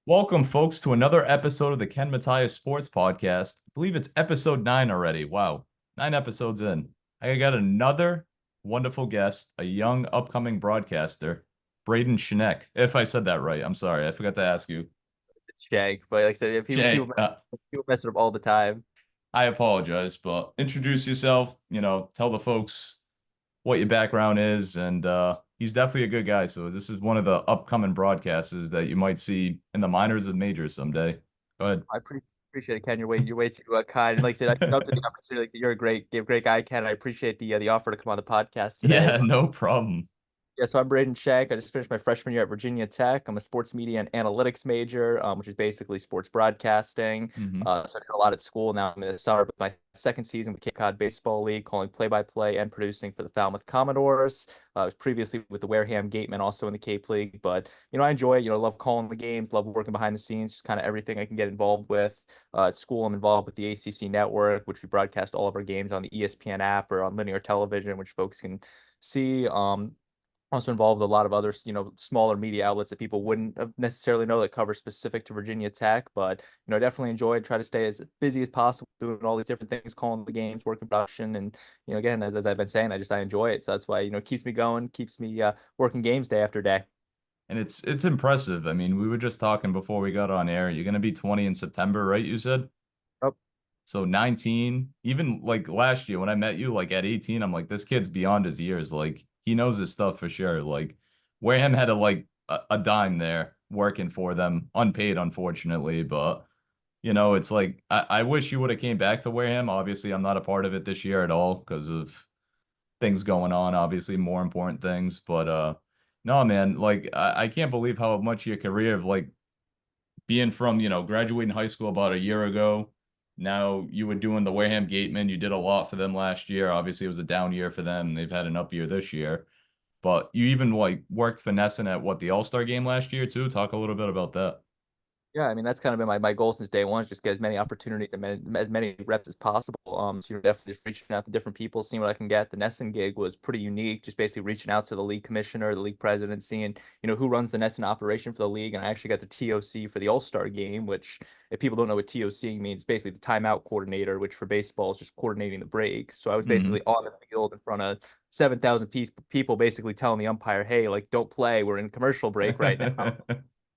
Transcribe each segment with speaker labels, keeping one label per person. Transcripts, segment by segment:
Speaker 1: Welcome, folks, to another episode of the Ken Matias Sports Podcast. I believe it's episode 9 already. Wow, 9 episodes in. I got another wonderful guest, a young upcoming broadcaster, Braden Schenck. If I said that right, I'm sorry. I forgot to ask you.
Speaker 2: It's Schenck, but like I said, if
Speaker 1: Jay,
Speaker 2: people mess it up all the time.
Speaker 1: I apologize, but introduce yourself, tell the folks what your background is, and he's definitely a good guy. So this is one of the upcoming broadcasters that you might see in the minors and majors someday. Go
Speaker 2: I appreciate it, Ken. You're way too kind. And like I said, I love the opportunity. Like, you're a great guy, Ken. I appreciate the offer to come on the podcast today.
Speaker 1: Yeah, no problem.
Speaker 2: Yeah, so I'm Braden Schenck. I just finished my freshman year at Virginia Tech. I'm a sports media and analytics major, which is basically sports broadcasting.
Speaker 1: Hmm.
Speaker 2: So I did a lot at school. Now I'm in the summer, but my second season with Cape Cod Baseball League, calling play-by-play and producing for the Falmouth Commodores. I was previously with the Wareham Gatemen, also in the Cape League. But I enjoy it. Love calling the games, love working behind the scenes, just kind of everything I can get involved with. At school, I'm involved with the ACC Network, which we broadcast all of our games on the ESPN app or on linear television, which folks can see. Also involved with a lot of other, smaller media outlets that people wouldn't have necessarily know that cover specific to Virginia Tech. But, I definitely enjoy it, try to stay as busy as possible, doing all these different things, calling the games, working production. And, again, as I've been saying, I enjoy it. So that's why, it keeps me going, keeps me working games day after day.
Speaker 1: And it's impressive. I mean, we were just talking before we got on air. You're gonna be 20 in September, right? You said.
Speaker 2: Oh,
Speaker 1: So 19, even like last year when I met you, like at 18, I'm like, this kid's beyond his years. Like he knows his stuff for sure. Like Wareham had a dime there working for them, unpaid, unfortunately. But it's like I wish you would have came back to Wareham. Obviously, I'm not a part of it this year at all because of things going on, obviously more important things. But no, man, like I can't believe how much your career of like being from, graduating high school about a year ago. Now you were doing the Wareham Gatemen. You did a lot for them last year. Obviously, it was a down year for them. They've had an up year this year. But you even like worked for NESN at what the All-Star game last year too. Talk a little bit about that.
Speaker 2: yeah, I mean that's kind of been my goal since day one, is just get as many opportunities and as many reps as possible. So definitely just reaching out to different people, seeing what I can get. The NESN gig was pretty unique, just basically reaching out to the league commissioner, the league president, seeing who runs the NESN operation for the league, and I actually got the TOC for the All-Star game, which if people don't know what TOC means, basically the timeout coordinator, which for baseball is just coordinating the breaks. So I was basically
Speaker 1: Hmm.
Speaker 2: on the field in front of 7,000 people, basically telling the umpire, "Hey, like don't play. We're in commercial break right now."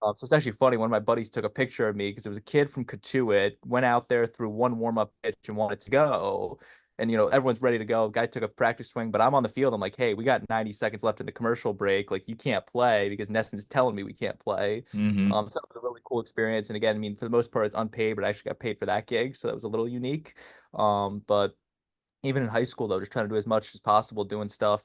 Speaker 2: So it's actually funny. One of my buddies took a picture of me because it was a kid from Katuitt, went out there through one warm-up pitch and wanted to go. And everyone's ready to go. Guy took a practice swing, but I'm on the field. I'm like, hey, we got 90 seconds left in the commercial break. Like, you can't play because NESN's telling me we can't play.
Speaker 1: Hmm.
Speaker 2: So that was a really cool experience. And again, I mean, for the most part, it's unpaid, but I actually got paid for that gig, so that was a little unique. But even in high school though, just trying to do as much as possible, doing stuff,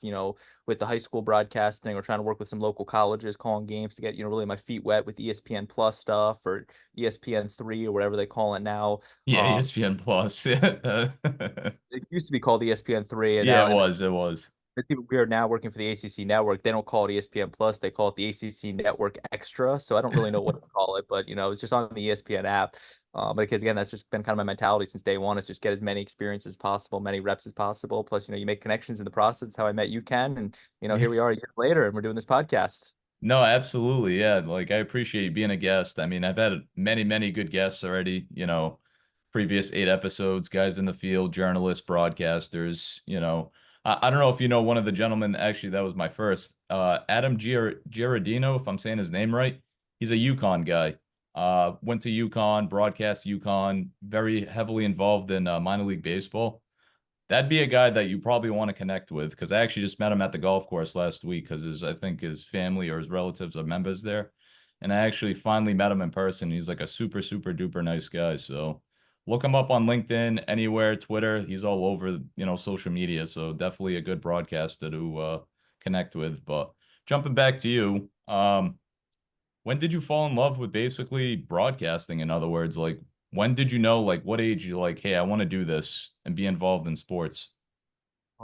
Speaker 2: with the high school broadcasting or trying to work with some local colleges, calling games to get, really my feet wet with ESPN Plus stuff or ESPN 3 or whatever they call it now.
Speaker 1: Yeah,
Speaker 2: Um,
Speaker 1: ESPN Plus.
Speaker 2: it used to be called ESPN 3, and
Speaker 1: Yeah,
Speaker 2: now
Speaker 1: it was. It was.
Speaker 2: it's even weird now working for the ACC Network. They don't call it ESPN Plus. They call it the ACC Network Extra. So I don't really know what to call it, but it's just on the ESPN app. Because again, that's just been kind of my mentality since day one, is just get as many experiences as possible, many reps as possible. Plus, you make connections in the process. That's how I met you, Ken, and here we are a year later, and we're doing this podcast.
Speaker 1: No, absolutely. Yeah. Like I appreciate you being a guest. I mean, I've had many, many good guests already, previous 8 episodes, guys in the field, journalists, broadcasters, I don't know if you know one of the gentlemen, actually, that was my first, Adam Giardino, if I'm saying his name right. He's a Yukon guy. Went to Yukon, broadcast Yukon, very heavily involved in minor league baseball. That'd be a guy that you probably want to connect with because I actually just met him at the golf course last week because I think his family or his relatives are members there. And I actually finally met him in person. He's like a super, super duper nice guy. So look him up on LinkedIn, anywhere, Twitter. He's all over, social media. So definitely a good broadcaster to connect with. But jumping back to you, when did you fall in love with basically broadcasting? In other words, like when did you know, like what age you like, hey, I want to do this and be involved in sports?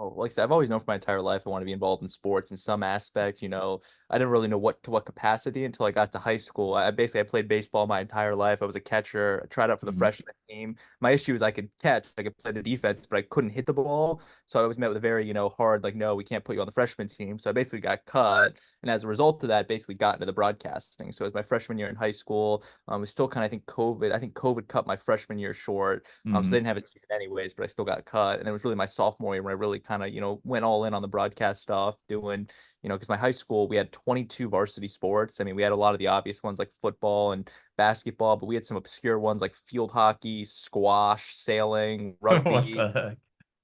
Speaker 2: Oh, like I said, I've always known for my entire life I want to be involved in sports in some aspect. I didn't really know what capacity until I got to high school. I played baseball my entire life. I was a catcher. I tried out for the
Speaker 1: Mhm.
Speaker 2: freshman team. My issue is I could catch, I could play the defense, but I couldn't hit the ball. So I was met with a very, hard, like, no, we can't put you on the freshman team. So I basically got cut. And as a result of that, basically got into the broadcasting. So it was my freshman year in high school. It was still kind of, I think COVID cut my freshman year short. So they
Speaker 1: Mhm.
Speaker 2: didn't have a season anyways, but I still got cut. And it was really my sophomore year when I really kind of, went all in on the broadcast stuff, doing, because my high school, we had 22 varsity sports. I mean, we had a lot of the obvious ones like football and basketball, but we had some obscure ones like field hockey, squash, sailing,
Speaker 1: What
Speaker 2: rugby.
Speaker 1: the heck?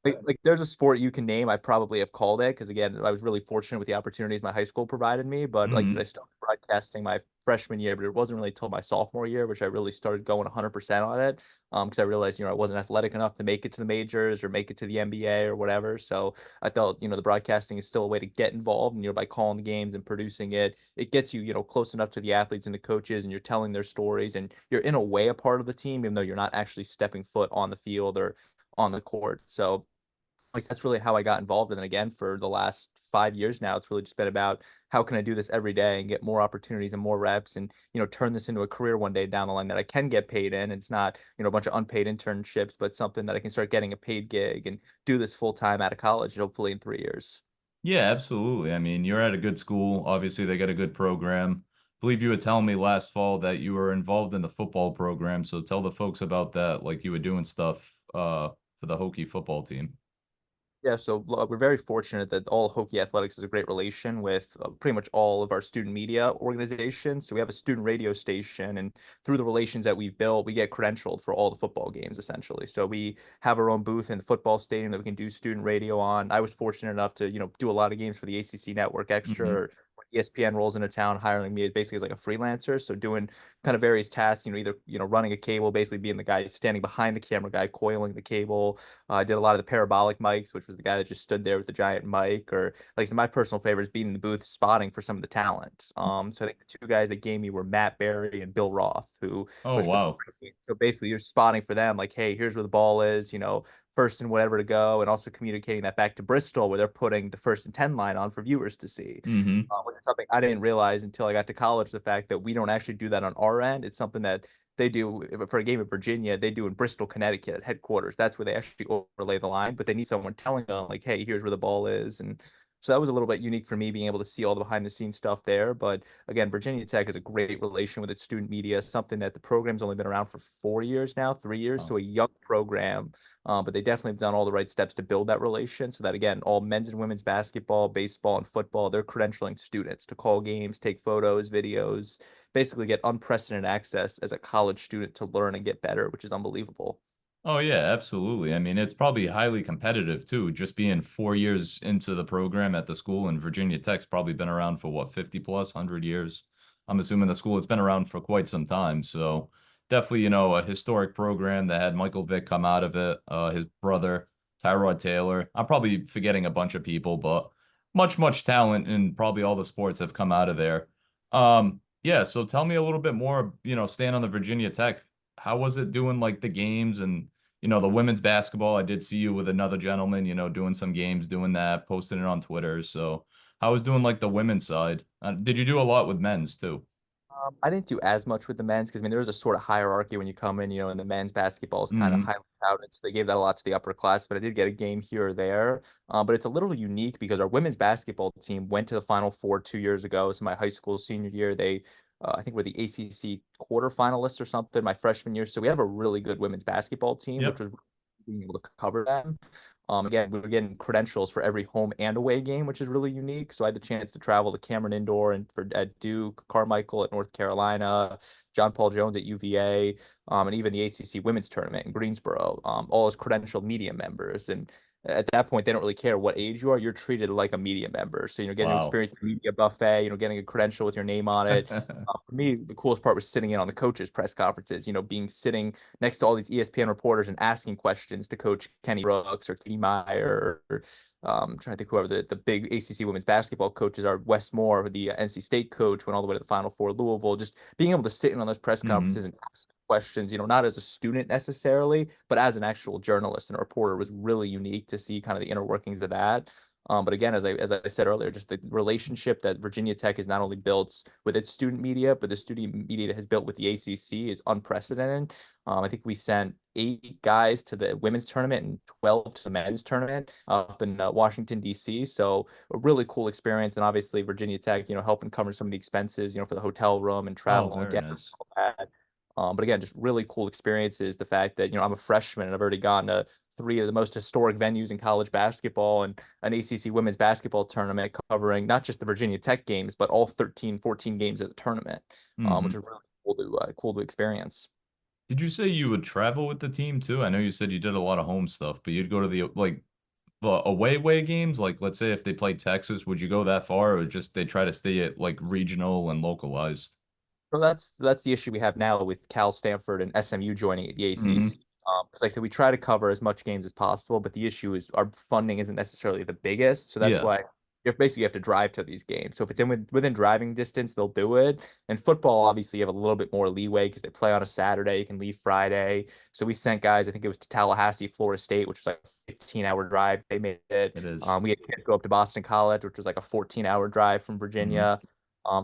Speaker 2: Like there's a sport you can name, I probably have called it because again, I was really fortunate with the opportunities my high school provided me. But like I said, I
Speaker 1: Mhm.
Speaker 2: started broadcasting my freshman year, but it wasn't really until my sophomore year, which I really started going 100% on it. Because I realized, I wasn't athletic enough to make it to the majors or make it to the NBA or whatever. So I felt, the broadcasting is still a way to get involved. And, by calling the games and producing it, it gets you, close enough to the athletes and the coaches, and you're telling their stories, and you're in a way a part of the team, even though you're not actually stepping foot on the field or on the court. So like that's really how I got involved. And then again, for the last 5 years now, it's really just been about how can I do this every day and get more opportunities and more reps and, turn this into a career one day down the line that I can get paid in. It's not, a bunch of unpaid internships, but something that I can start getting a paid gig and do this full time out of college, hopefully in 3 years.
Speaker 1: Yeah, absolutely. I mean, you're at a good school. Obviously, they got a good program. I believe you were telling me last fall that you were involved in the football program. So tell the folks about that, like you were doing stuff for the Hokie football team.
Speaker 2: Yeah, so we're very fortunate that all Hokie Athletics has a great relation with pretty much all of our student media organizations. So we have a student radio station, and through the relations that we've built, we get credentialed for all the football games essentially. So we have our own booth in the football stadium that we can do student radio on. I was fortunate enough to, do a lot of games for the ACC Network Extra.
Speaker 1: Hmm.
Speaker 2: Or when ESPN rolls into town, hiring me basically as like a freelancer. So doing kind of various tasks, either running a cable, basically being the guy standing behind the camera guy, coiling the cable. I did a lot of the parabolic mics, which was the guy that just stood there with the giant mic, or like my personal favorite is being in the booth spotting for some of the talent. So I think the two guys that gave me were Matt Barry and Bill Roth, who
Speaker 1: Oh,
Speaker 2: was for the
Speaker 1: wow.
Speaker 2: spring game. So basically, you're spotting for them, like, hey, here's where the ball is, first and whatever to go, and also communicating that back to Bristol, where they're putting the 1st and 10 line on for viewers to see.
Speaker 1: Hmm.
Speaker 2: Which is something I didn't realize until I got to college. The fact that we don't actually do that on our end. It's something that they do for a game in Virginia. They do in Bristol, Connecticut at headquarters. That's where they actually overlay the line, but they need someone telling them like, "Hey, here's where the ball is." And so that was a little bit unique for me being able to see all the behind the scenes stuff there. But again, Virginia Tech has a great relation with its student media, something that the program's only been around for 4 years now, 3 years,
Speaker 1: Oh.
Speaker 2: so a young program. But they definitely have done all the right steps to build that relation so that again, all men's and women's basketball, baseball, and football, they're credentialing students to call games, take photos, videos, basically get unprecedented access as a college student to learn and get better, which is unbelievable.
Speaker 1: Oh yeah, absolutely. I mean, it's probably highly competitive too, just being 4 years into the program at the school, and Virginia Tech's probably been around for what, 50 plus 100 years. I'm assuming the school has been around for quite some time. So definitely, a historic program that had Michael Vick come out of it, his brother, Tyrod Taylor. I'm probably forgetting a bunch of people, but much talent in probably all the sports have come out of there. Yeah, so tell me a little bit more, staying on the Virginia Tech. How was it doing like the games and the women's basketball? I did see you with another gentleman, doing some games, doing that, posting it on Twitter. So I was doing like the women's side. Did you do a lot with men's too?
Speaker 2: I didn't do as much with the men's because I mean there was a sort of hierarchy when you come in, and the men's basketball is kind of
Speaker 1: Hmm.
Speaker 2: highly touted, so they gave that a lot to the upper class. But I did get a game here or there. But it's a little unique because our women's basketball team went to the Final Four 2 years ago. So my high school senior year, they I think we're the ACC quarterfinalists or something my freshman year. So we have a really good women's basketball team, which
Speaker 1: Yep.
Speaker 2: was being able to cover them. Again, we were getting credentials for every home and away game, which is really unique. So I had the chance to travel to Cameron Indoor and for at Duke, Carmichael at North Carolina, John Paul Jones at UVA, and even the ACC women's tournament in Greensboro, all as credentialed media members. And at that point, they don't really care what age you are. You're treated like a media member. So, getting to
Speaker 1: Wow.
Speaker 2: experience the media buffet, getting a credential with your name on it. me, the coolest part was sitting in on the coaches' press conferences, being sitting next to all these ESPN reporters and asking questions to Coach Kenny Brooks or Katie Meyer or trying to think whoever the big ACC women's basketball coaches are, Wes Moore, the NC State coach, went all the way to the Final Four, Louisville, just being able to sit in on those press
Speaker 1: Hmm.
Speaker 2: conferences and ask questions, not as a student necessarily, but as an actual journalist and a reporter was really unique to see kind of the inner workings of that. But again, as I said earlier, just the relationship that Virginia Tech has not only built with its student media, but the student media it has built with the ACC is unprecedented. I think we sent 8 guys to the women's tournament and 12 to the men's tournament up in Washington, D.C. So a really cool experience. And obviously Virginia Tech, helping cover some of the expenses, for the hotel room and
Speaker 1: Oh,
Speaker 2: travel and
Speaker 1: very
Speaker 2: get
Speaker 1: nice.
Speaker 2: all that. But again, just really cool experiences. The fact that, I'm a freshman and I've already gone to 3 of the most historic venues in college basketball and an ACC women's basketball tournament covering not just the Virginia Tech games, but all 13, 14 games of the tournament, which
Speaker 1: Hmm.
Speaker 2: is really cool to experience.
Speaker 1: Did you say you would travel with the team too? I know you said you did a lot of home stuff, but you'd go to the away way games. Like, let's say if they played Texas, would you go that far, or just they try to stay at like regional and localized?
Speaker 2: So that's the issue we have now with Cal, Stanford, and SMU joining the
Speaker 1: Hmm.
Speaker 2: ACC. Because like I said, we try to cover as much games as possible, but the issue is our funding isn't necessarily the biggest. So that's
Speaker 1: Yeah,
Speaker 2: why you have to drive to these games. So if it's within driving distance, they'll do it. And football, obviously, you have a little bit more leeway because they play on a Saturday. You can leave Friday. So we sent guys, I think it was to Tallahassee, Florida State, which was like a 15-hour drive. They made it.
Speaker 1: it is.
Speaker 2: We had to go up to Boston College, which was like a 14-hour drive from
Speaker 1: Hmm.
Speaker 2: Virginia.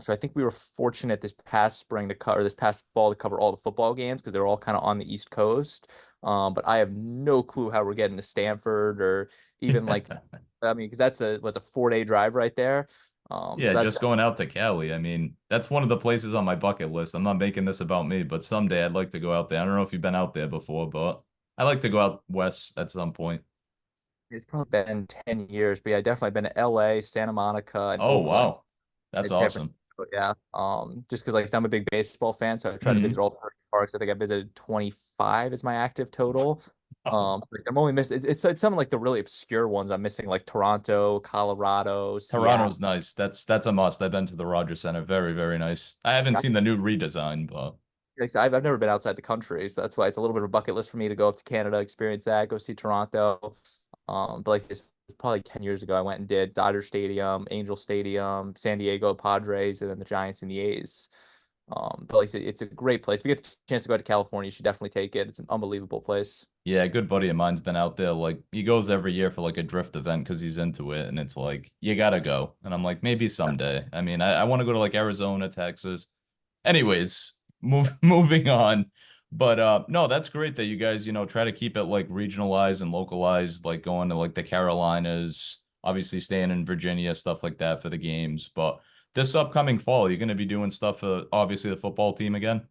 Speaker 2: So I think we were fortunate this past spring to cover this past fall to cover all the football games because they're all kind of on the East Coast. But I have no clue how we're getting to Stanford or even like, I mean, because that's a 4-day drive right there.
Speaker 1: Yeah,
Speaker 2: So that's
Speaker 1: just going out to Cali. I mean, that's one of the places on my bucket list. I'm not making this about me, but someday I'd like to go out there. I don't know if you've been out there before, but I like to go out west at some point.
Speaker 2: it's probably been 10 years, but yeah, definitely been to LA, Santa Monica, and
Speaker 1: Oh,
Speaker 2: Oakland.
Speaker 1: wow. That's
Speaker 2: In San
Speaker 1: awesome.
Speaker 2: Francisco, yeah. Just because like I'm a big baseball fan, so I try to visit
Speaker 1: Hmm.
Speaker 2: all the parks. I think I visited 25 is my active total.
Speaker 1: Oh,
Speaker 2: Like, I'm only missing it's some of like the really obscure ones I'm missing, like Toronto, Colorado, Seattle.
Speaker 1: Toronto's nice. That's a must. I've been to the Rogers Center. Very, very nice. I haven't seen the new redesign, but
Speaker 2: Like, so I've never been outside the country, so that's why it's a little bit of a bucket list for me to go up to Canada, experience that, go see Toronto. But like this probably 10 years ago, I went and did Dodger Stadium, Angel Stadium, San Diego Padres, and then the Giants and the A's. But like I said, it's a great place. If you get the chance to go to California, you should definitely take it. It's an unbelievable place.
Speaker 1: yeah, a good buddy of mine's been out there. Like he goes every year for like a drift event because he's into it, and it's like you gotta go. And I'm like, maybe someday. I mean, I want to go to like Arizona, Texas. Anyways, moving on. But no, that's great that you guys, try to keep it like regionalized and localized, like going to like the Carolinas, obviously staying in Virginia, stuff like that for the games. But this upcoming fall, you're gonna be doing stuff for obviously the football team again.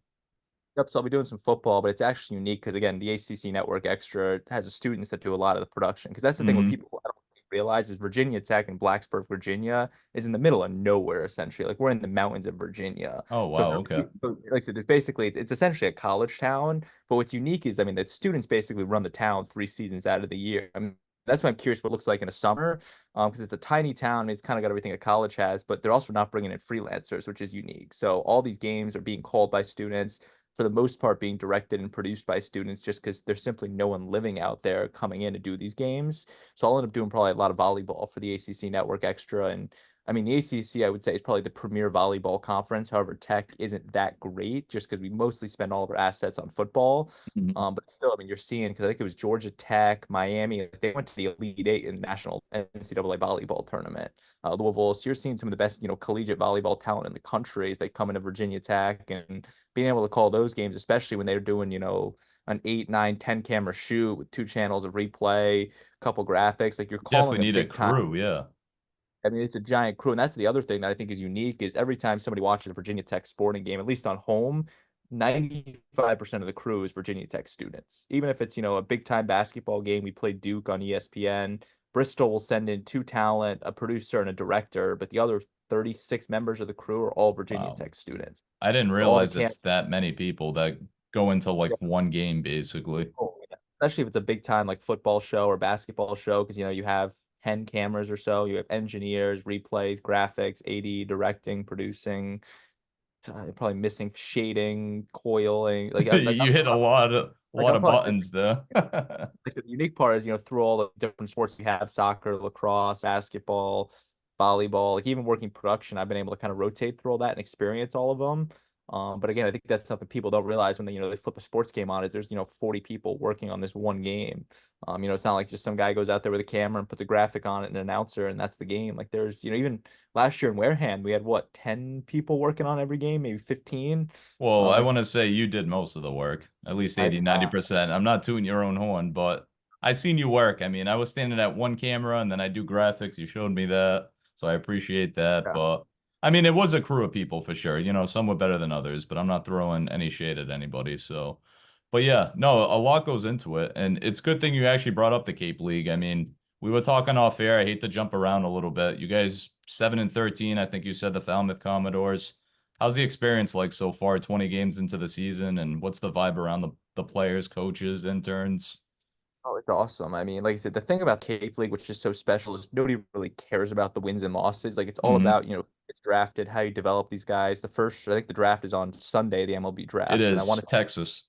Speaker 2: Yep, so I'll be doing some football, but it's actually unique because again, the ACC Network Extra has students that do a lot of the production. Because that's the thing what
Speaker 1: Hmm.
Speaker 2: people I don't think realize is Virginia Tech in Blacksburg, Virginia, is in the middle of nowhere essentially. Like we're in the mountains of Virginia.
Speaker 1: Oh
Speaker 2: So,
Speaker 1: wow, okay.
Speaker 2: like I said, there's basically it's essentially a college town. But what's unique is I mean, the students basically run the town 3 seasons out of the year. I mean, that's why I'm curious what it looks like in the summer, because it's a tiny town. It's kind of got everything a college has, but they're also not bringing in freelancers, which is unique. So all these games are being called by students for the most part being directed and produced by students just because there's simply no one living out there coming in to do these games. So I'll end up doing probably a lot of volleyball for the ACC Network Extra. And I mean, the ACC, I would say, is probably the premier volleyball conference. However, Tech isn't that great just because we mostly spend all of our assets on football.
Speaker 1: Mhm.
Speaker 2: But still, I mean, you're seeing because I think it was Georgia Tech, Miami. They went to the Elite Eight in the national NCAA volleyball tournament. Louisville. So you're seeing some of the best, collegiate volleyball talent in the country as they come into Virginia Tech and being able to call those games, especially when they're doing, an 8, 9, 10 camera shoot with 2 channels of replay, a couple graphics, like you're
Speaker 1: You
Speaker 2: calling
Speaker 1: definitely
Speaker 2: a
Speaker 1: need a
Speaker 2: big time.
Speaker 1: crew, yeah.
Speaker 2: I mean, it's a giant crew. And that's the other thing that I think is unique is every time somebody watches a Virginia Tech sporting game, at least on home, 95% of the crew is Virginia Tech students. Even if it's, a big time basketball game, we play Duke on ESPN. Bristol will send in 2 talent, a producer and a director, but the other 36 members of the crew are all Virginia
Speaker 1: Wow.
Speaker 2: Tech students.
Speaker 1: I didn't
Speaker 2: So all the
Speaker 1: realize
Speaker 2: camp
Speaker 1: it's that many people that go into like one game basically.
Speaker 2: Oh, yeah. Especially if it's a big time like football show or basketball show, because you have 10 cameras or so. You have engineers, replays, graphics, AD, directing, producing. probably missing shading, coiling.
Speaker 1: You hit a
Speaker 2: Like
Speaker 1: lot
Speaker 2: I'm
Speaker 1: of
Speaker 2: probably
Speaker 1: buttons there.
Speaker 2: like the unique part is, through all the different sports we have, soccer, lacrosse, basketball, volleyball, like even working production, I've been able to kind of rotate through all that and experience all of them. But again, I think that's something people don't realize when they flip a sports game on is there's 40 people working on this one game. It's not like just some guy goes out there with a camera and puts a graphic on it and an announcer and that's the game. Like there's, even last year in Wareham, we had what, 10 people working on every game, maybe 15.
Speaker 1: Well, I
Speaker 2: Like
Speaker 1: want to say you did most of the work, at least
Speaker 2: I
Speaker 1: 80, 90%. I'm not tooting your own horn, but I seen you work. I mean, I was standing at one camera and then I do graphics. You showed me that. So I appreciate that.
Speaker 2: yeah.
Speaker 1: But I mean, it was a crew of people for sure. Some were better than others, but I'm not throwing any shade at anybody. So, but yeah, no, a lot goes into it. And it's good thing you actually brought up the Cape League. I mean, we were talking off air. I hate to jump around a little bit. You guys, 7-13, I think you said the Falmouth Commodores. How's the experience like so far, 20 games into the season, and what's the vibe around the players, coaches, interns?
Speaker 2: Oh, it's awesome. I mean, like I said, the thing about Cape League, which is so special, is nobody really cares about the wins and losses. Like it's all
Speaker 1: Hmm.
Speaker 2: about, it's drafted, how you develop these guys. I think the draft is on Sunday, the MLB
Speaker 1: It
Speaker 2: draft, and I want
Speaker 1: is
Speaker 2: to
Speaker 1: Texas.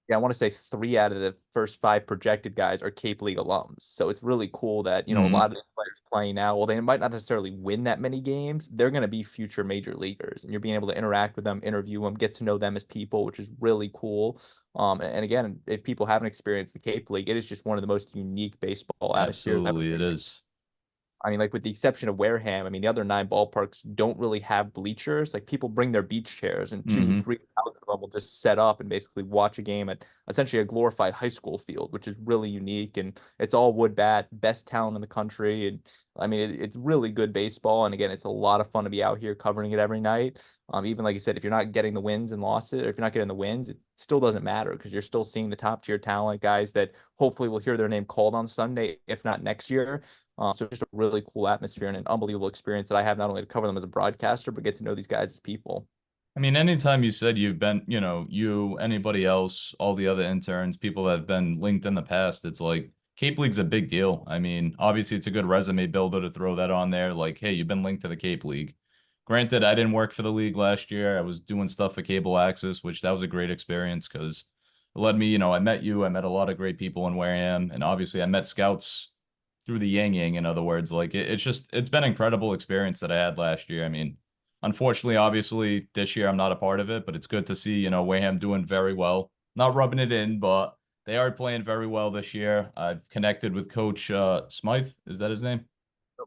Speaker 2: yeah, I want to say three out of the first five projected guys are Cape League alums. So it's really cool that, a
Speaker 1: Hmm.
Speaker 2: lot of the players playing now, well, they might not necessarily win that many games. They're going to be future major leaguers. And you're being able to interact with them, interview them, get to know them as people, which is really cool. And again, if people haven't experienced the Cape League, it is just one of the most unique baseball atmospheres I've ever
Speaker 1: Absolutely, it
Speaker 2: experienced.
Speaker 1: is.
Speaker 2: I mean, like with the exception of Wareham, I mean, the other nine ballparks don't really have bleachers. Like people bring their beach chairs and two,
Speaker 1: Hmm.
Speaker 2: 3,000 of them will just set up and basically watch a game at essentially a glorified high school field, which is really unique. And it's all wood bat, best talent in the country. And I mean, it's really good baseball. And again, it's a lot of fun to be out here covering it every night. Even like you said, if you're not getting the wins and losses, or if you're not getting the wins, it still doesn't matter because you're still seeing the top tier talent guys that hopefully will hear their name called on Sunday, if not next year. So it's just a really cool atmosphere and an unbelievable experience that I have not only to cover them as a broadcaster, but get to know these guys as people.
Speaker 1: I mean, anytime you said you've been, you, anybody else, all the other interns, people that have been linked in the past, it's like Cape League's a big deal. I mean, obviously it's a good resume builder to throw that on there. Like, hey, you've been linked to the Cape League. Granted, I didn't work for the league last year. I was doing stuff for cable access, which that was a great experience because it led me, I met you, I met a lot of great people in Wareham, and obviously I met scouts through the yang yang, in other words. Like it's been an incredible experience that I had last year. I mean, unfortunately, obviously this year I'm not a part of it, but it's good to see, Wayham doing very well. Not rubbing it in, but they are playing very well this year. I've connected with Coach Smythe. Is that his name?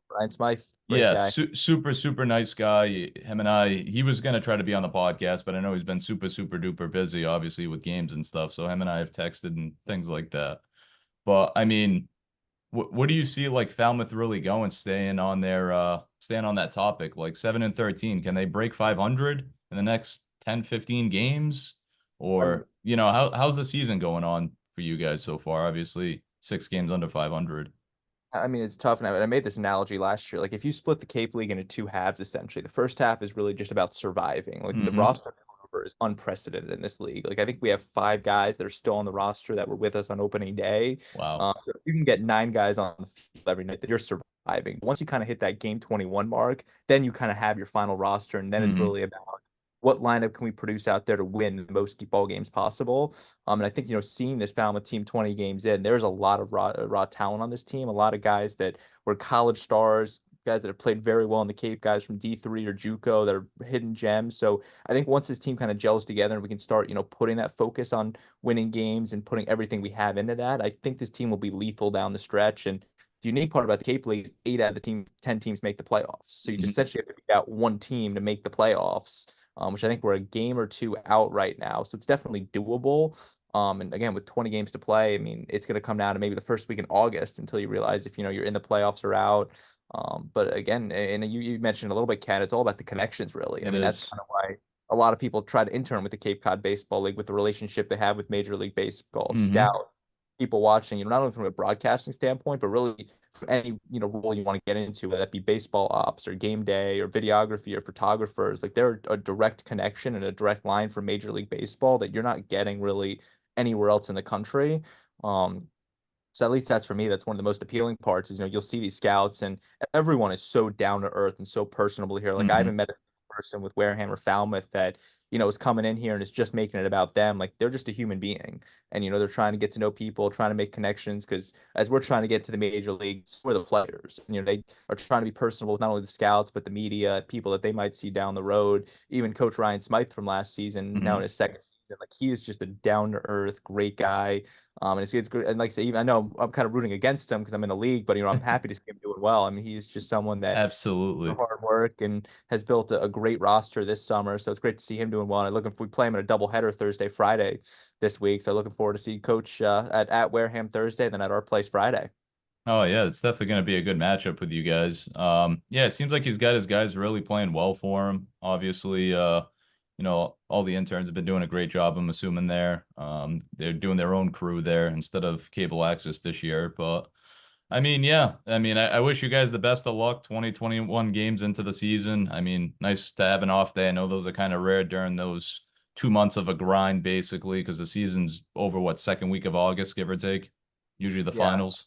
Speaker 2: Brian Smythe, great
Speaker 1: Yeah,
Speaker 2: guy.
Speaker 1: super, super nice guy. Him and he was gonna try to be on the podcast, but I know he's been super, super duper busy, obviously, with games and stuff. So him and I have texted and things like that. But I mean, what do you see like Falmouth really going, staying on that topic, like 7-13? Can they break 500 in the next 10, 15 games?
Speaker 2: Um,
Speaker 1: Or, how's the season going on for you guys so far? Obviously, 6 games under 500.
Speaker 2: I mean, it's tough. And I made this analogy last year. Like, if you split the Cape League into two halves, essentially, the first half is really just about surviving. Like, the
Speaker 1: Mm-hmm.
Speaker 2: roster turnover is unprecedented in this league. Like, I think we have five guys that are still on the roster that were with us on opening day.
Speaker 1: Wow.
Speaker 2: So if you can get nine guys on the field every night, that you're surviving. Once you kind of hit that game 21 mark, then you kind of have your final roster. And then it's
Speaker 1: Mm-hmm.
Speaker 2: really about what lineup can we produce out there to win the most ball games possible. And I think, seeing this Falmouth team 20 games in, there's a lot of raw talent on this team, a lot of guys that were college stars, guys that have played very well in the Cape, guys from D3 or JUCO that are hidden gems. So I think once this team kind of gels together and we can start, putting that focus on winning games and putting everything we have into that, I think this team will be lethal down the stretch. And the unique part about the Cape League is 8 out of the 10 teams make the playoffs. So you just
Speaker 1: Mm-hmm.
Speaker 2: essentially have to beat out one team to make the playoffs, which I think we're a game or two out right now. So it's definitely doable. And again, with 20 games to play, I mean, it's going to come down to maybe the first week in August until you realize if you're in the playoffs or out. But again, and you mentioned a little bit, Kat, it's all about the connections, really. I
Speaker 1: It
Speaker 2: mean, that's
Speaker 1: is.
Speaker 2: kind of why a lot of people try to intern with the Cape Cod Baseball League with the relationship they have with Major League Baseball,
Speaker 1: Mm-hmm.
Speaker 2: scout, people watching, not only from a broadcasting standpoint, but really from any, role you want to get into, whether that be baseball ops or game day or videography or photographers. Like they're a direct connection and a direct line for Major League Baseball that you're not getting really anywhere else in the country. Um, so at least that's for me, that's one of the most appealing parts is, you'll see these scouts and everyone is so down to earth and so personable here. Like I
Speaker 1: Mm-hmm.
Speaker 2: haven't met a person with Wareham or Falmouth that, is coming in here and is just making it about them. Like they're just a human being. And, they're trying to get to know people, trying to make connections. Because as we're trying to get to the major leagues, we're the players. And, they are trying to be personable with not only the scouts, but the media, people that they might see down the road. Even Coach Ryan Smythe from last season, now in
Speaker 1: Mhm.
Speaker 2: his second season, like he is just a down to earth, great guy. And it's good. And like I say, even I know I'm kind of rooting against him because I'm in the league, but I'm happy to see him doing well. I mean, he's just someone that
Speaker 1: Absolutely.
Speaker 2: hard work and has built a great roster this summer. So it's great to see him doing well. And we play him in a doubleheader Thursday, Friday this week. So looking forward to see Coach at Wareham Thursday, then at our place Friday.
Speaker 1: Oh yeah, it's definitely going to be a good matchup with you guys. Yeah, it seems like he's got his guys really playing well for him. Obviously, all the interns have been doing a great job, I'm assuming there. They're doing their own crew there instead of cable access this year. But I mean, yeah, I wish you guys the best of luck 2021 games into the season. I mean, nice to have an off day. I know those are kind of rare during those 2 months of a grind, basically, because the season's over what, second week of August, give or take, usually the
Speaker 2: Yeah.
Speaker 1: finals.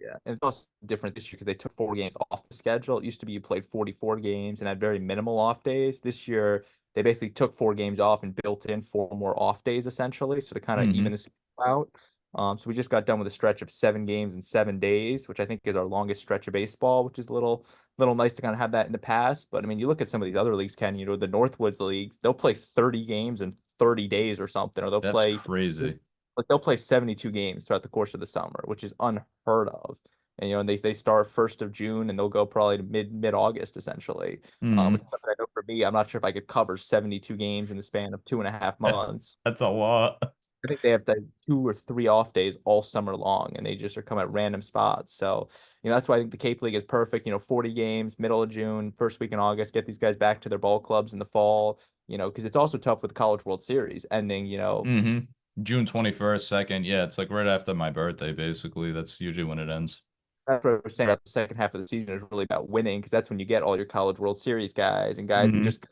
Speaker 2: Yeah, and it's also different this year because they took 4 games off the schedule. It used to be you played 44 games and had very minimal off days. This year, they basically took 4 games off and built in 4 more off days essentially, so to kind of even
Speaker 1: Hmm.
Speaker 2: this out. So we just got done with a stretch of 7 games in 7 days, which I think is our longest stretch of baseball, which is a little nice to kind of have that in the past. But I mean, you look at some of these other leagues, Ken, the Northwoods leagues, they'll play 30 games in 30 days or something, or they'll
Speaker 1: That's
Speaker 2: play
Speaker 1: crazy.
Speaker 2: like they'll play 72 games throughout the course of the summer, which is unheard of. And and they start 1st of June and they'll go probably to mid August essentially. Which
Speaker 1: Hmm.
Speaker 2: is something I know for me, I'm not sure if I could cover 72 games in the span of 2.5 months.
Speaker 1: That's a lot.
Speaker 2: I think they have like 2 or 3 off days all summer long, and they just are coming at random spots. So, that's why I think the Cape League is perfect. 40 games, middle of June, first week in August, get these guys back to their ball clubs in the fall, because it's also tough with the College World Series ending,
Speaker 1: Hmm. June 21st, second. Yeah, it's like right after my birthday, basically. That's usually when it ends.
Speaker 2: that's what I was saying about the second half of the season is really about winning because that's when you get all your College World Series guys and guys that
Speaker 1: Hmm.
Speaker 2: just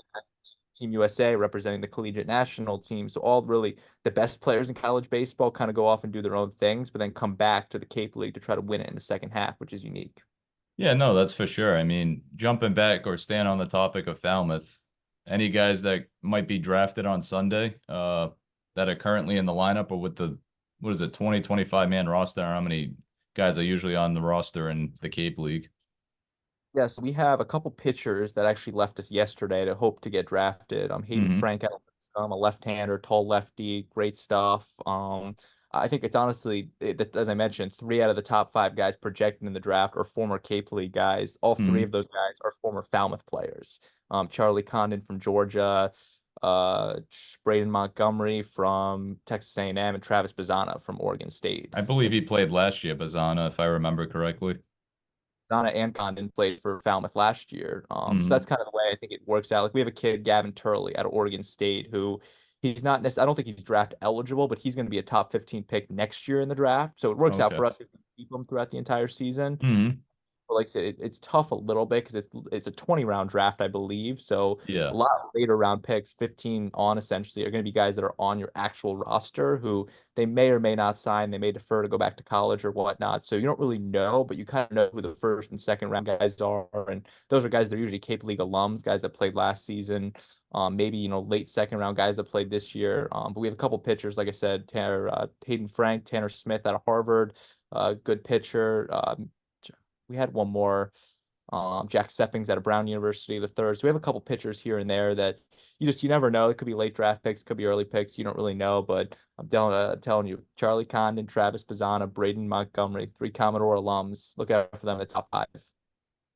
Speaker 2: Team USA representing the collegiate national team. So all really the best players in college baseball kind of go off and do their own things, but then come back to the Cape League to try to win it in the second half, which is unique.
Speaker 1: Yeah, no, that's for sure. I mean, jumping back or staying on the topic of Falmouth, any guys that might be drafted on Sunday, that are currently in the lineup or with the, what is it, 2025 man roster? How many guys are usually on the roster in the Cape League?
Speaker 2: Yes, we have a couple pitchers that actually left us yesterday to hope to get drafted. Hayden
Speaker 1: Hmm.
Speaker 2: Frank, a left-hander, tall lefty, great stuff. I think it's honestly, as I mentioned, 3 out of the top 5 guys projected in the draft are former Cape League guys. All three
Speaker 1: Hmm.
Speaker 2: of those guys are former Falmouth players. Charlie Condon from Georgia, uh, Braden Montgomery from Texas A&M, and Travis Bazzana from Oregon State.
Speaker 1: I believe he played last year, Bazana, if I remember correctly.
Speaker 2: Zana and Condon played for Falmouth last year. So
Speaker 1: Hmm.
Speaker 2: that's kind of the way I think it works out. Like we have a kid, Gavin Turley, out of Oregon State, who he's not necessarily, I don't think he's draft eligible, but he's going to be a top 15 pick next year in the draft. So it works out
Speaker 1: Okay.
Speaker 2: for us to keep him throughout the entire season.
Speaker 1: Hmm.
Speaker 2: But like I said, it's tough a little bit because it's a 20 round draft, I believe. So a
Speaker 1: Yeah.
Speaker 2: lot of later round picks, 15 on essentially, are going to be guys that are on your actual roster who they may or may not sign. They may defer to go back to college or whatnot. So you don't really know, but you kind of know who the first and second round guys are. And those are guys that are usually Cape League alums, guys that played last season. Maybe, late second round guys that played this year. But we have a couple pitchers, like I said, Hayden Frank, Tanner Smith out of Harvard, good pitcher. We had one more, Jack Seppings out of Brown University, the third. So we have a couple pitchers here and there that you never know. It could be late draft picks, could be early picks. You don't really know, but I'm telling you, Charlie Condon, Travis Bazzana, Braden Montgomery, 3 Commodore alums. Look out for them at top 5.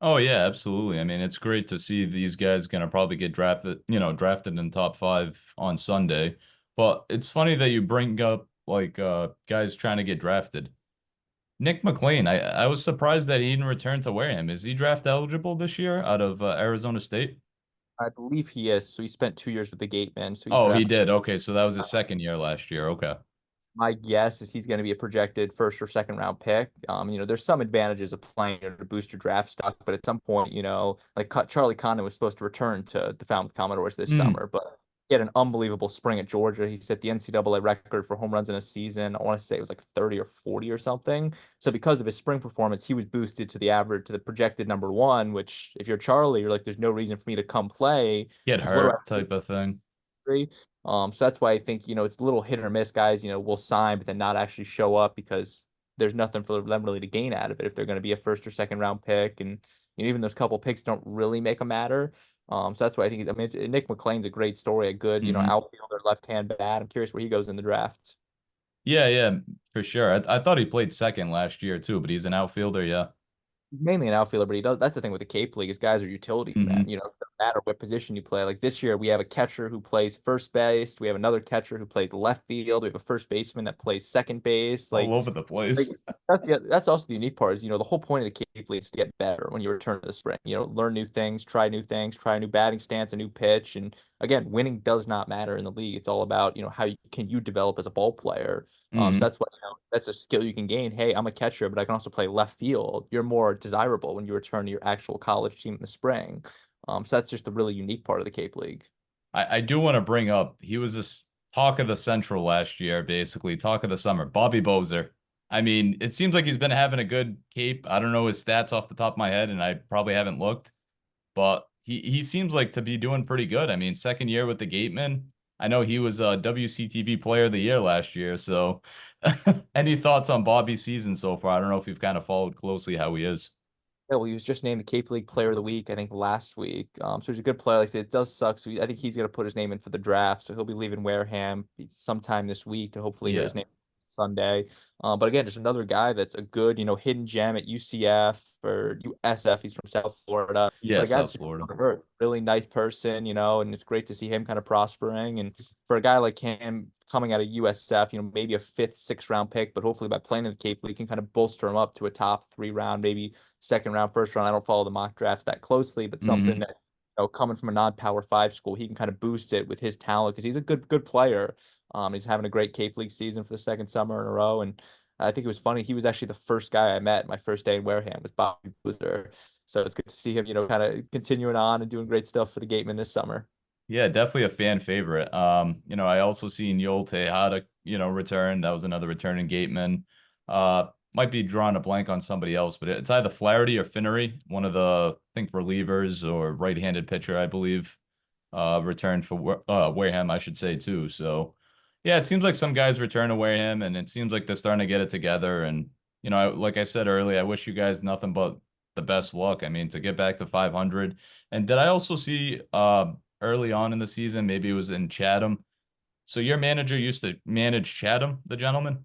Speaker 1: Oh yeah, absolutely. I mean, it's great to see these guys gonna probably get drafted in top five on Sunday. But it's funny that you bring up like guys trying to get drafted. Nick McLean, I was surprised that he didn't return to Wareham. Is he draft eligible this year out of Arizona State?
Speaker 2: I believe he is. So he spent 2 years with the Gatemen. So he's
Speaker 1: Oh, he
Speaker 2: drafted.
Speaker 1: did. Okay, so that was his second year last year. Okay.
Speaker 2: My guess is he's going to be a projected first or second round pick. There's some advantages of playing to boost your draft stock, but at some point, like Charlie Condon was supposed to return to the Falmouth Commodores this
Speaker 1: Mm.
Speaker 2: summer, but He had an unbelievable spring at Georgia. He set the NCAA record for home runs in a season. I want to say it was like 30 or 40 or something. So because of his spring performance, he was boosted to the projected number one, which if you're Charlie, you're like, there's no reason for me to come play
Speaker 1: Get
Speaker 2: because what do I
Speaker 1: hurt type of thing.
Speaker 2: agree. So that's why I think, it's a little hit or miss. Guys, will sign, but then not actually show up because there's nothing for them really to gain out of it if they're going to be a first or second round pick. And even those couple picks don't really make a matter. So that's why I mean, Nick McLean's a great story, a good,
Speaker 1: Hmm.
Speaker 2: outfielder, left-hand bat. I'm curious where he goes in the draft.
Speaker 1: Yeah, yeah, for sure. I thought he played second last year too, but he's an outfielder. Yeah.
Speaker 2: He's mainly an outfielder, but he does. That's the thing with the Cape League is guys are utility men.
Speaker 1: Hmm.
Speaker 2: It doesn't matter what position you play. Like this year, we have a catcher who plays first base. We have another catcher who plays left field. We have a first baseman that plays second base.
Speaker 1: All over the
Speaker 2: Like
Speaker 1: place.
Speaker 2: that's also the unique part is the whole point of the Cape League is to get better when you return to the spring. Learn new things, try a new batting stance, a new pitch, and again, winning does not matter in the league. It's all about how can you develop as a ball player. So
Speaker 1: Hmm.
Speaker 2: that's what that's a skill you can gain. Hey, I'm a catcher, but I can also play left field. You're more desirable when you return to your actual college team in the spring. So that's just a really unique part of the Cape League.
Speaker 1: I do want to bring up he was this talk of the Central last year, basically talk of the summer. Bobby Bozer. I mean, it seems like he's been having a good Cape. I don't know his stats off the top of my head, and I probably haven't looked, but he seems like to be doing pretty good. I mean, second year with the Gatemen. I know he was a WCTV Player of the Year last year. So, any thoughts on Bobby's season so far? I don't know if you've kind of followed closely how he is.
Speaker 2: Yeah, well, he was just named the Cape League Player of the Week, I think, last week. So he's a good player. Like I said, it does suck. So I think he's going to put his name in for the draft. So he'll be leaving Wareham sometime this week to hopefully hear his
Speaker 1: Yeah.
Speaker 2: name Sunday. But again, just another guy that's a good, hidden gem at UCF or USF. He's from South Florida,
Speaker 1: Yeah,
Speaker 2: but a guy that's
Speaker 1: South
Speaker 2: just
Speaker 1: Florida.
Speaker 2: really nice person, and it's great to see him kind of prospering. And for a guy like him coming out of USF, maybe a fifth, sixth round pick, but hopefully by playing in the Cape League, can kind of bolster him up to a top 3 round, maybe second round, first round. I don't follow the mock drafts that closely, but something
Speaker 1: Hmm.
Speaker 2: that coming from a non-power five school, he can kind of boost it with his talent because he's a good player. He's having a great Cape League season for the second summer in a row, and I think it was funny. He was actually the first guy I met my first day in Wareham was Bobby Boozer. So it's good to see him, kind of continuing on and doing great stuff for the Gatemen this summer.
Speaker 1: Yeah, definitely a fan favorite. I also seen Yol Tejada, return. That was another returning Gateman. Might be drawing a blank on somebody else, but it's either Flaherty or Finnery, one of the, I think, relievers or right-handed pitcher, I believe, returned for Wareham, I should say, too. So, yeah, it seems like some guys return to Wareham, and it seems like they're starting to get it together. And, like I said earlier, I wish you guys nothing but the best luck. I mean, to get back to 500. And did I also see early on in the season, maybe it was in Chatham. So your manager used to manage Chatham, the gentleman?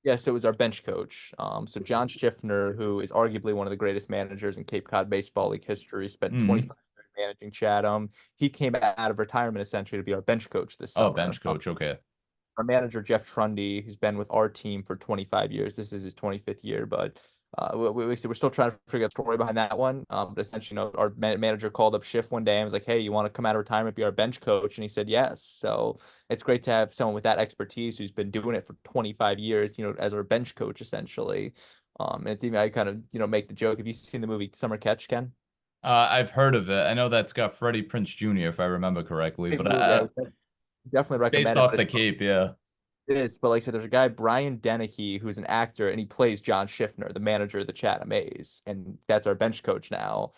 Speaker 2: Yes, it was our bench coach. So John Schiffner, who is arguably one of the greatest managers in Cape Cod Baseball League history, spent
Speaker 1: Hmm.
Speaker 2: 25 years managing Chatham. He came out of retirement essentially to be our bench coach this
Speaker 1: Oh,
Speaker 2: summer.
Speaker 1: bench coach. Okay.
Speaker 2: Our manager Jeff Trundy, who's been with our team for 25 years. This is his 25th year, but we're still trying to figure out the story behind that one. But essentially, our manager called up Schiff one day and was like, "Hey, you want to come out of retirement, be our bench coach?" And he said yes. So it's great to have someone with that expertise who's been doing it for 25 years, as our bench coach essentially. And it's even I kind of make the joke. Have you seen the movie Summer Catch, Ken?
Speaker 1: I've heard of it. I know that's got Freddie Prince Jr., if I remember correctly,
Speaker 2: Great
Speaker 1: but
Speaker 2: movie. I would definitely
Speaker 1: it's based
Speaker 2: recommend it.
Speaker 1: off
Speaker 2: But
Speaker 1: the Cape. Yeah.
Speaker 2: it is, but like I said, there's a guy, Brian Dennehy, who's an actor, and he plays John Schiffner, the manager of the Chatham A's, and that's our bench coach now.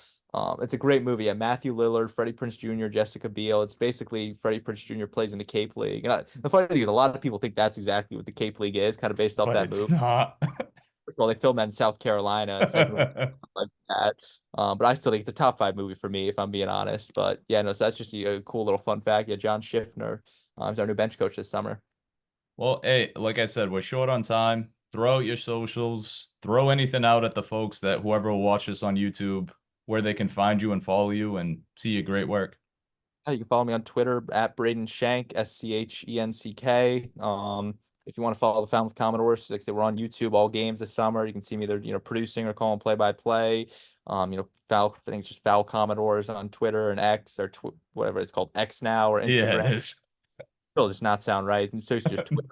Speaker 2: It's a great movie. Yeah, Matthew Lillard, Freddie Prince Jr., Jessica Biel. It's basically Freddie Prince Jr. plays in the Cape League. And the funny thing is, a lot of people think that's exactly what the Cape League is, kind of based off
Speaker 1: But
Speaker 2: that
Speaker 1: it's
Speaker 2: movie.
Speaker 1: not.
Speaker 2: Well, they filmed that in South Carolina, and second like that. But I still think it's a top five movie for me, if I'm being honest. But yeah, no, so that's just a cool little fun fact. Yeah, John Schiffner is our new bench coach this summer.
Speaker 1: Well, hey, like I said, we're short on time. Throw out your socials, throw anything out at the folks that whoever will watch this on YouTube, where they can find you and follow you and see your great work.
Speaker 2: You can follow me on Twitter at Braden Schenck, Schenck. If you want to follow the Falmouth Commodores, like I said, we're on YouTube all games this summer. You can see me there, producing or calling play-by-play. Foul, I think it's just Foul Commodores on Twitter and X or whatever it's called, X now or
Speaker 1: Yeah, it
Speaker 2: Instagram.
Speaker 1: is.
Speaker 2: It'll just not sound right. And so it's just Twitter.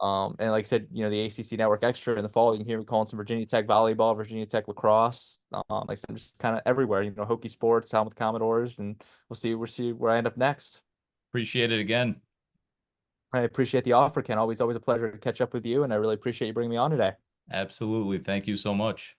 Speaker 2: And like I said, the ACC Network Extra in the fall, you can hear me calling some Virginia Tech volleyball, Virginia Tech lacrosse. Like I said, I'm just kind of everywhere. Hockey sports, Falmouth Commodores, and we'll see where I end up next.
Speaker 1: Appreciate it again.
Speaker 2: I appreciate the offer, Ken. Always a pleasure to catch up with you, and I really appreciate you bringing me on today.
Speaker 1: Absolutely. Thank you so much.